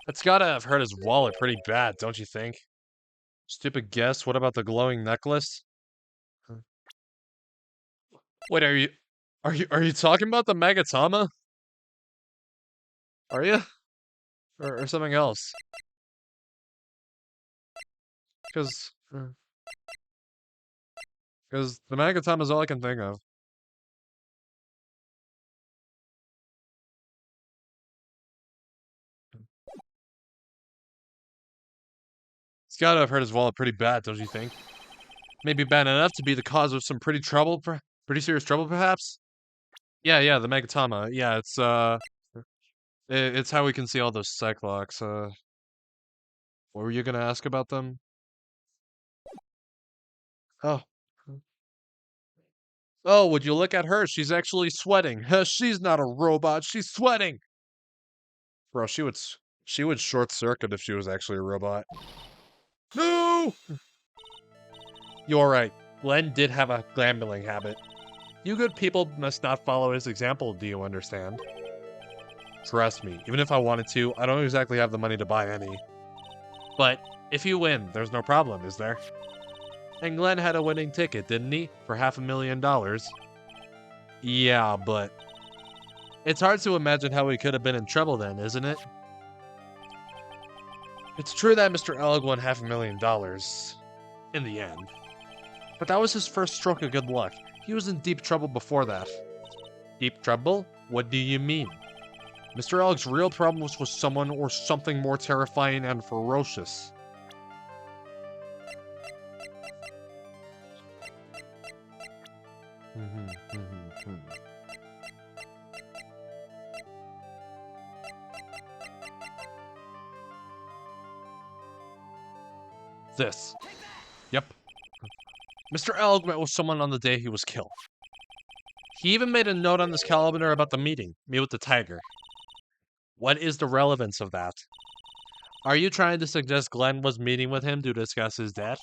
That's gotta have hurt his wallet pretty bad, don't you think? Stupid guess, what about the glowing necklace? Wait, are you talking about the Magatama? Are you? Or something else? Because the Magatama is all I can think of. It's gotta have hurt his wallet pretty bad, don't you think? Maybe bad enough to be the cause of some pretty serious trouble, perhaps? Yeah, the Magatama. Yeah, it's how we can see all those Cyclops. What were you gonna ask about them? Oh. Oh, would you look at her? She's actually sweating. She's not a robot. She's sweating. Bro, she would short circuit if she was actually a robot. No! You're right. Glenn did have a gambling habit. You good people must not follow his example, do you understand? Trust me, even if I wanted to, I don't exactly have the money to buy any. But if you win, there's no problem, is there? And Glenn had a winning ticket, didn't he? For $500,000. Yeah, but it's hard to imagine how he could have been in trouble then, isn't it? It's true that Mr. Elg won $500,000 in the end. But that was his first stroke of good luck. He was in deep trouble before that. Deep trouble? What do you mean? Mr. Elg's real problem was with someone or something more terrifying and ferocious. This. Yep. Mr. Elg met with someone on the day he was killed. He even made a note on his calendar about the meeting, me with the tiger. What is the relevance of that? Are you trying to suggest Glenn was meeting with him to discuss his death?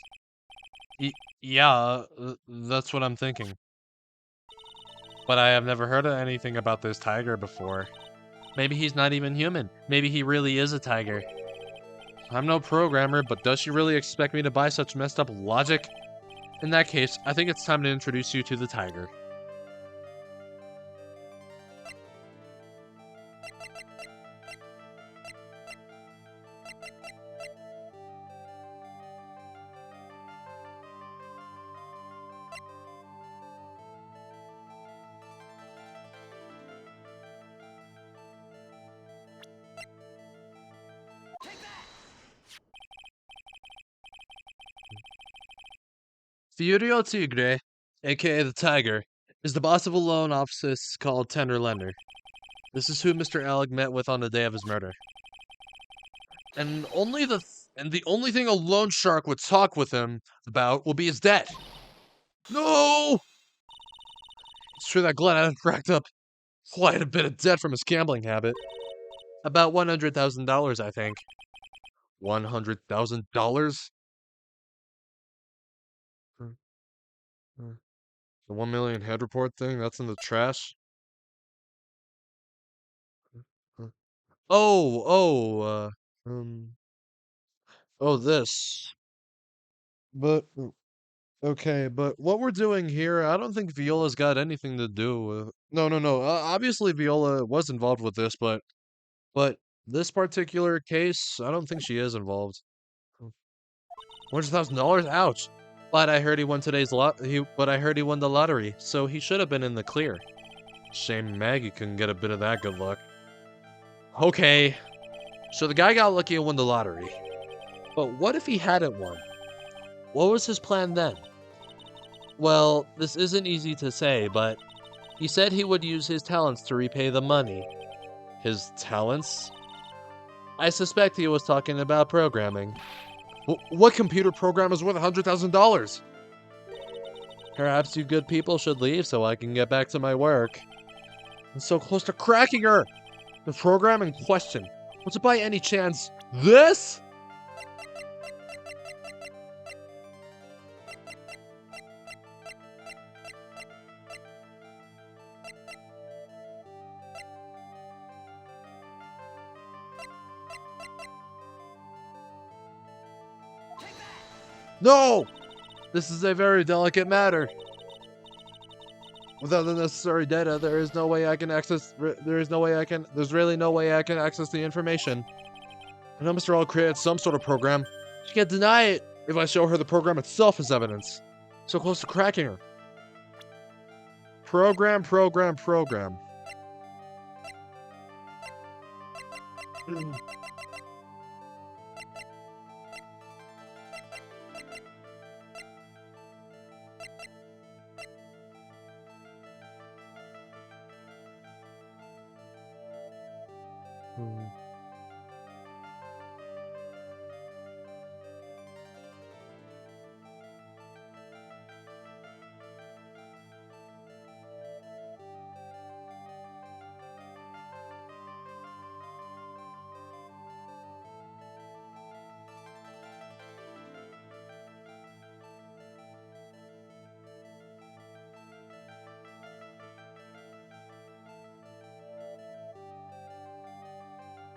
Yeah, that's what I'm thinking. But I have never heard of anything about this tiger before. Maybe he's not even human. Maybe he really is a tiger. I'm no programmer, but does she really expect me to buy such messed up logic? In that case, I think it's time to introduce you to the tiger. Furio Tigre, aka the Tiger, is the boss of a loan office called Tender Lender. This is who Mr. Alec met with on the day of his murder. And the only thing a loan shark would talk with him about will be his debt. No! It's true that Glenn had racked up quite a bit of debt from his gambling habit. About $100,000, I think. $100,000? The 1 million head report thing, that's in the trash? Oh, oh, this. But, okay, but what we're doing here, I don't think Viola's got anything to do with. No, no, no. Obviously, Viola was involved with this, but this particular case, I don't think she is involved. $100,000? Ouch! But I heard he won today's but I heard he won the lottery, so he should have been in the clear. Shame Maggie couldn't get a bit of that good luck. Okay, so the guy got lucky and won the lottery. But what if he hadn't won? What was his plan then? Well, this isn't easy to say, but he said he would use his talents to repay the money. His talents? I suspect he was talking about programming. What computer program is worth $100,000? Perhaps you good people should leave so I can get back to my work. I'm so close to cracking her! The program in question. Was it by any chance this? No! This is a very delicate matter. Without the necessary data, there's really no way I can access the information. I know Mr. All created some sort of program. She can't deny it if I show her the program itself as evidence. So close to cracking her. Program.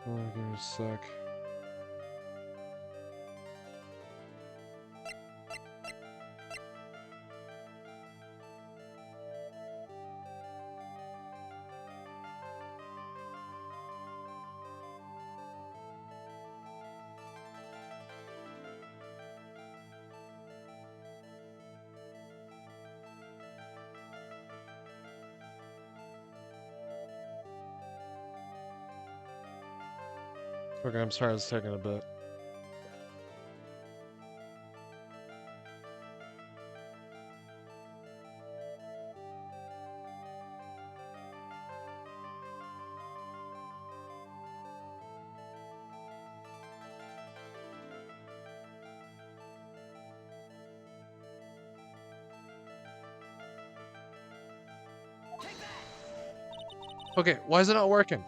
Oh, give me a sec. Okay, I'm sorry it's taking a bit. Okay, why is it not working?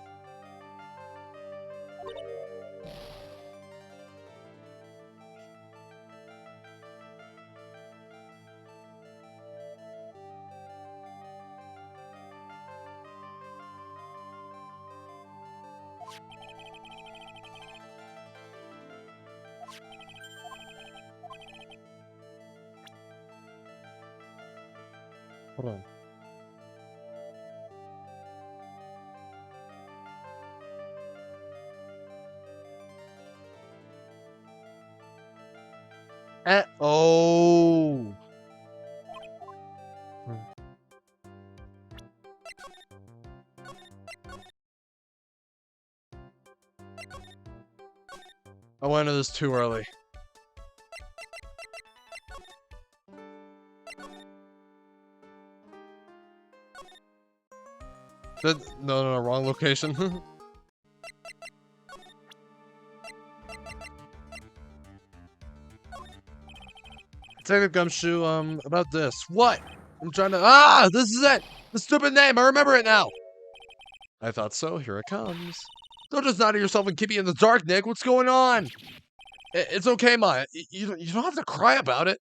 Hold on. Oh. I went into this too early. No, wrong location. Take a gumshoe, about this. What? I'm trying to, this is it! The stupid name, I remember it now! I thought so, here it comes. Don't just nod to yourself and keep me in the dark, Nick, what's going on? It's okay, Maya, you don't have to cry about it.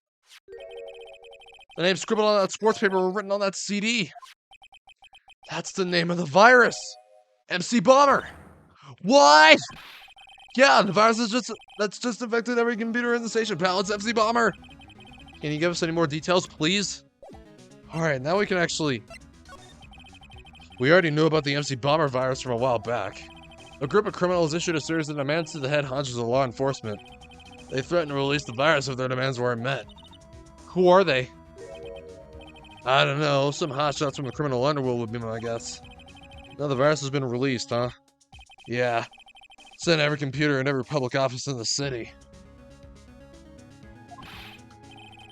The name scribbled on that sports paper were written on that CD. That's the name of the virus! MC Bomber! What? Yeah, the virus that's just infected every computer in the station, pal, it's MC Bomber! Can you give us any more details, please? Alright, now we can actually... We already knew about the MC Bomber virus from a while back. A group of criminals issued a series of demands to the head honchos of law enforcement. They threatened to release the virus if their demands weren't met. Who are they? I don't know, some hotshots from the criminal underworld would be my guess. Now the virus has been released, huh? Yeah. It's in every computer in every public office in the city.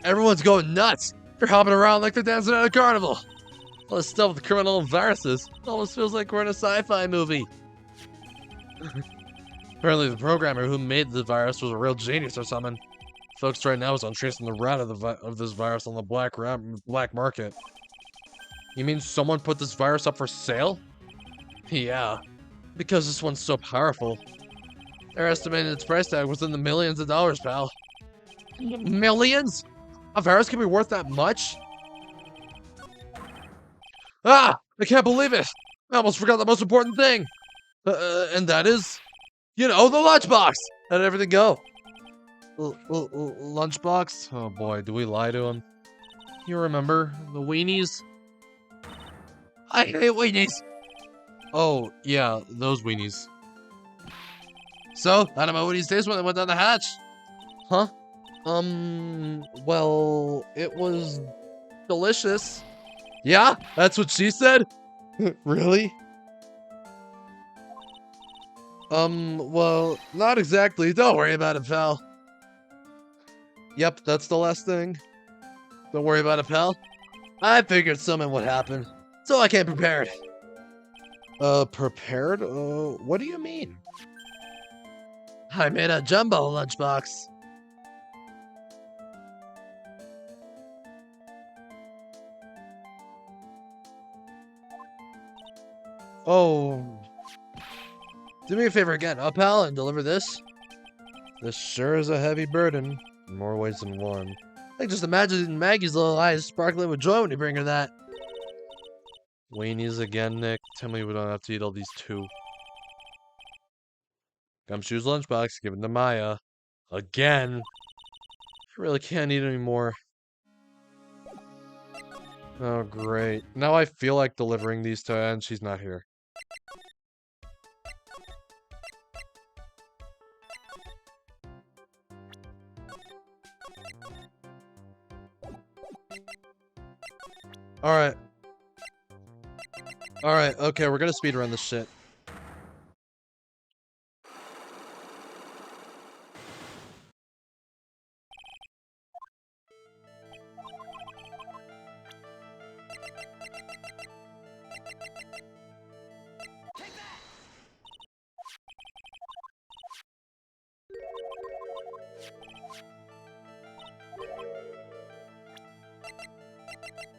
Everyone's going nuts! They're hopping around like they're dancing at a carnival! All this stuff with criminal and viruses. It almost feels like we're in a sci-fi movie. Apparently the programmer who made the virus was a real genius or something. Focus right now is on tracing the route of this virus on the black market. You mean someone put this virus up for sale? Yeah, because this one's so powerful. They're estimating its price tag was in the millions of dollars, pal. Millions? A virus can be worth that much? Ah! I can't believe it! I almost forgot the most important thing! And that is, you know, the lunchbox! How did everything go? Lunchbox? Oh boy, do we lie to him? You remember the weenies? I hate weenies! Oh, yeah, those weenies. So, how did my weenies taste when they went down the hatch? Huh? Well, it was delicious. Yeah? That's what she said? Really? Well, not exactly. Don't worry about it, pal. Yep, that's the last thing. Don't worry about it, pal. I figured something would happen, so I came prepared. Prepared? What do you mean? I made a jumbo lunchbox. Oh. Do me a favor again, pal, and deliver this. This sure is a heavy burden, in more ways than one. Like, just imagine Maggie's little eyes sparkling with joy when you bring her that. Weenies again, Nick. Tell me we don't have to eat all these too. Gumshoe's lunchbox, give it to Maya. Again. I really can't eat anymore. Oh, great. Now I feel like delivering these to her, and she's not here. Alright. Alright, okay, we're gonna speedrun this shit.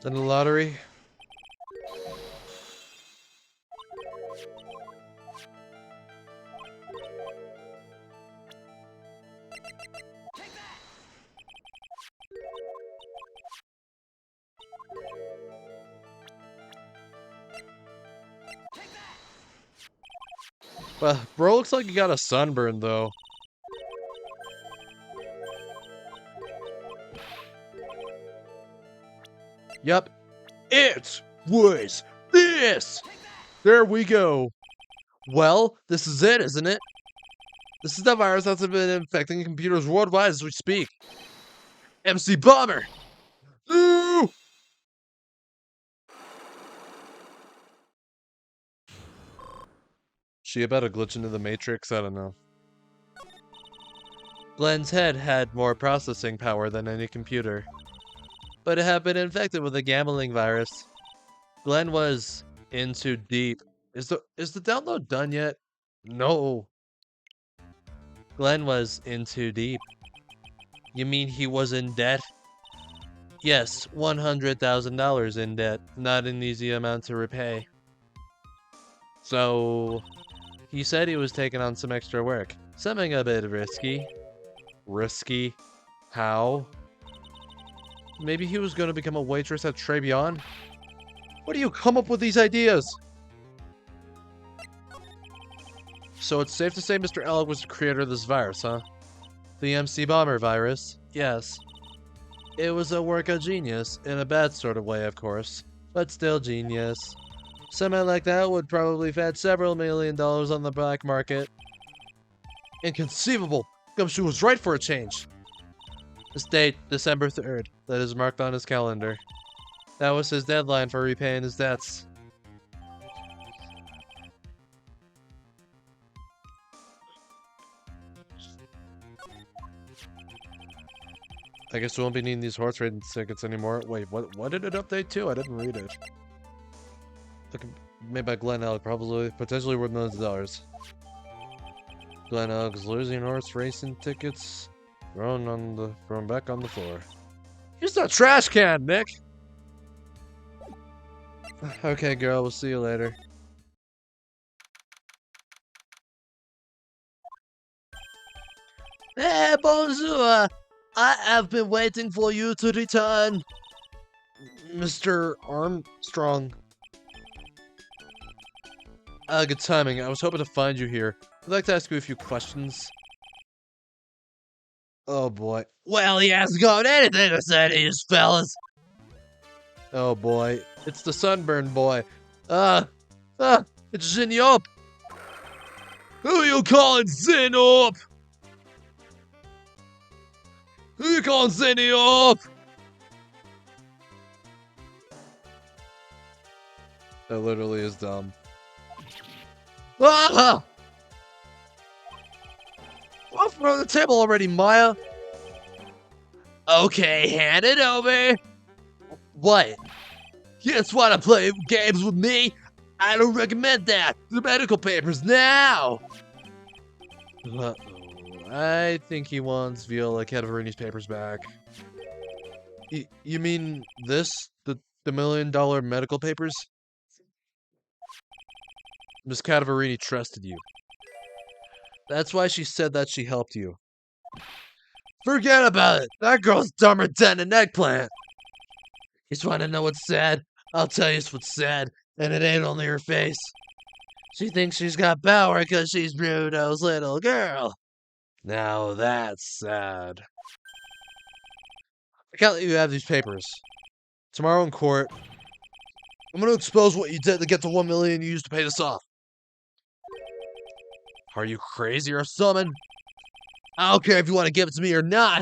Then the lottery. Well, bro looks like he got a sunburn, though. Yep. It was this! There we go. Well, this is it, isn't it? This is the virus that's been infecting computers worldwide as we speak. MC Bomber! Ooh! She about to glitch into the Matrix? I don't know. Glenn's head had more processing power than any computer, but it had been infected with a gambling virus. Glenn was in too deep. Is the download done yet? No. Glenn was in too deep. You mean he was in debt? Yes, $100,000 in debt. Not an easy amount to repay. So, he said he was taking on some extra work. Something a bit risky. Risky? How? Maybe he was going to become a waitress at Trebion? Where do you come up with these ideas? So it's safe to say Mr. Elliot was the creator of this virus, huh? The MC Bomber virus? Yes. It was a work of genius, in a bad sort of way, of course, but still genius. Something like that would probably fetch several $1 million on the black market. Inconceivable! Gumshoe was right for a change! This date, December 3rd, that is marked on his calendar. That was his deadline for repaying his debts. I guess we won't be needing these horse racing tickets anymore. Wait, what did it update to? I didn't read it. Made by Glenn Elk, probably potentially worth millions of dollars. Glenn Elk's losing horse racing tickets thrown back on the floor. Here's that trash can, Nick! Okay, girl, we'll see you later. Hey, bonjour! I have been waiting for you to return. Mr. Armstrong. Good timing. I was hoping to find you here. I'd like to ask you a few questions. Oh boy. Well, he hasn't got anything to say to you, fellas. Oh boy. It's the sunburn boy. It's Zinniop. Who you calling Zinniop? Who you calling Zinniop? That literally is dumb. Ah! Off from the table already, Maya. Okay, hand it over. What? You just want to play games with me? I don't recommend that. The medical papers now. Uh-oh. I think he wants Viola Cadaverini's papers back. You mean this? The $1 million medical papers? Miss Cadaverini trusted you. That's why she said that she helped you. Forget about it! That girl's dumber than an eggplant! You just want to know what's sad? I'll tell you what's sad, and it ain't only her face. She thinks she's got power because she's Bruno's little girl. Now that's sad. I can't let you have these papers. Tomorrow in court, I'm going to expose what you did to get the $1 million you used to pay this off. Are you crazy or something? I don't care if you want to give it to me or not.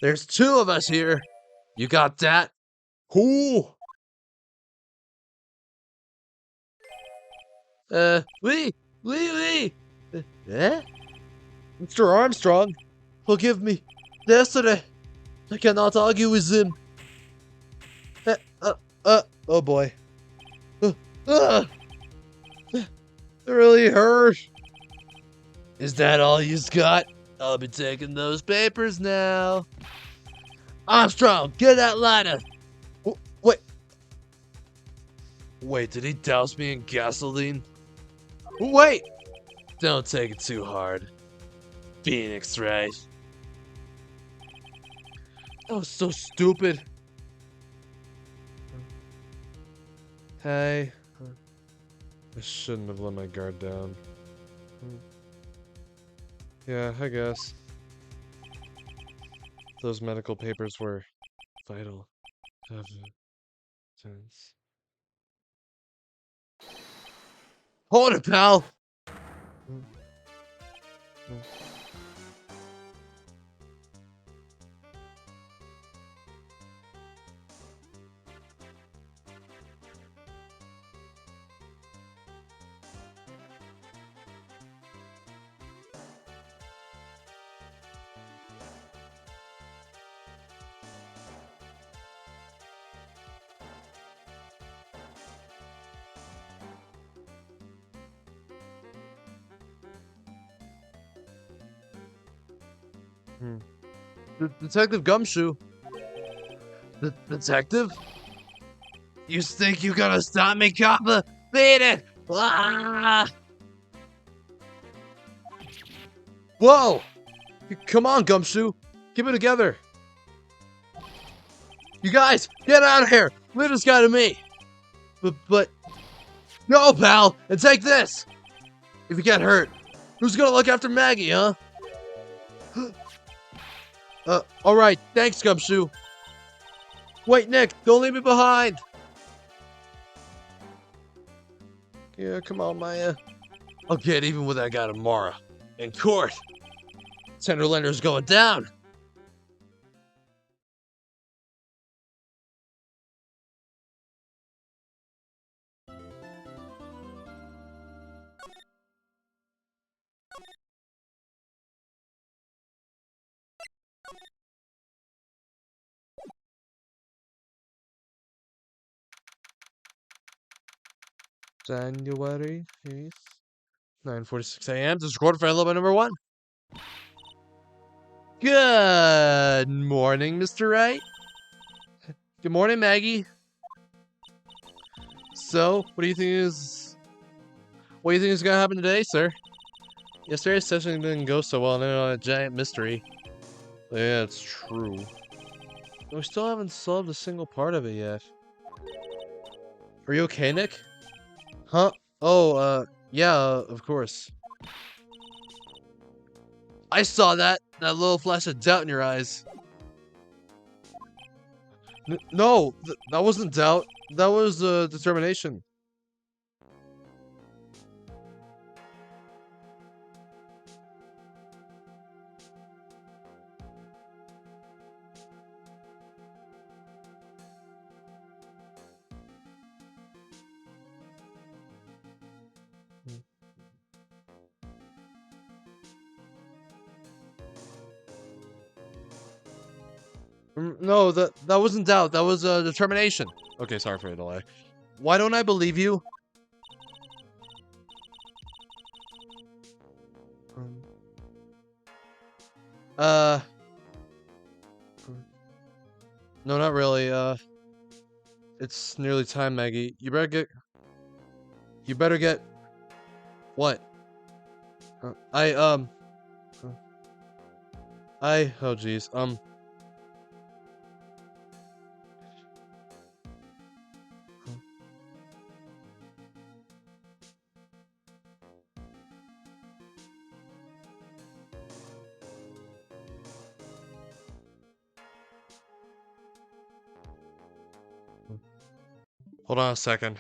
There's two of us here. You got that? Cool. Oui. Eh? Mr. Armstrong, forgive me. Yesterday, I cannot argue with him. Oh boy. It really hurt. Is that all you've got? I'll be taking those papers now. Armstrong, get that ladder. Wait, Wait, did he douse me in gasoline? Wait! Don't take it too hard. Phoenix, right? That was so stupid. Hey. I shouldn't have let my guard down. Yeah, I guess. Those medical papers were vital evidence. Hold it, pal! Detective Gumshoe. The detective? You think you gonna stop me, Copper? Beat it! Ah! Whoa! Come on, Gumshoe. Keep it together. You guys, get out of here. Leave this guy to me. But, no, pal. And take this. If you get hurt, who's gonna look after Maggie, huh? All right. Thanks, Gumshoe. Wait, Nick, don't leave me behind. Yeah, come on, Maya. I'll get even with that guy tomorrow. In court. Tenderlander's going down. January 8th, 9:46 a.m. This is recorded for element number 1. Good morning, Mr. Wright. Good morning, Maggie. So, what do you think is gonna happen today, sir? Yesterday's session didn't go so well, and then on a giant mystery. Yeah, it's true. We still haven't solved a single part of it yet. Are you okay, Nick? Huh? Oh, yeah, of course. I saw that little flash of doubt in your eyes. No, that wasn't doubt. That was determination. No, that wasn't doubt. That was determination. Okay, sorry for the delay. Why don't I believe you? Um, uh, no, not really. It's nearly time, Maggie. You better get. What? Uh, I um. uh, oh geez. Hold on a second.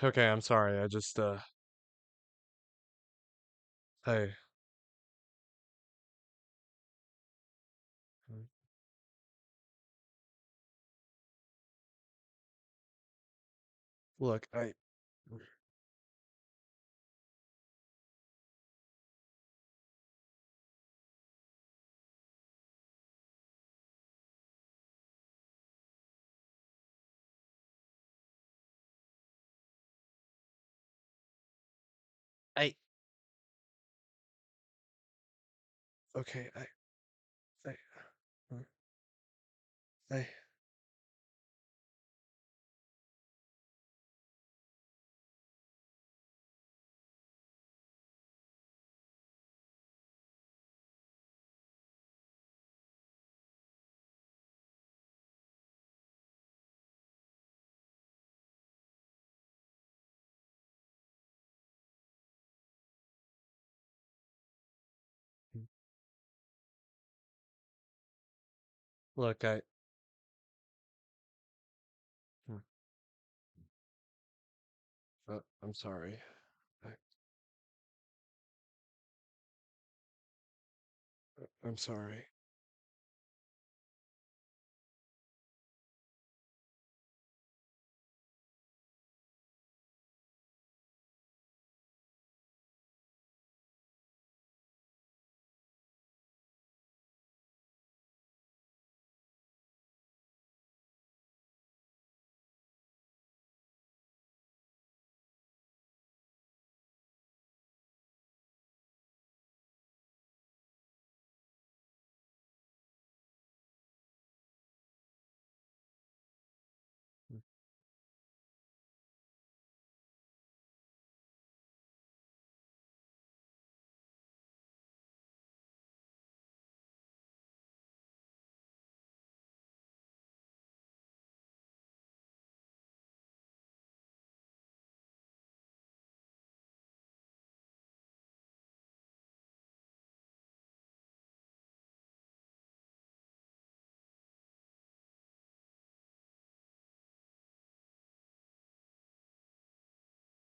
Okay, I'm sorry. I just hey. Look, Okay, I, uh, I, look, hmm, I'm sorry. I, I'm sorry.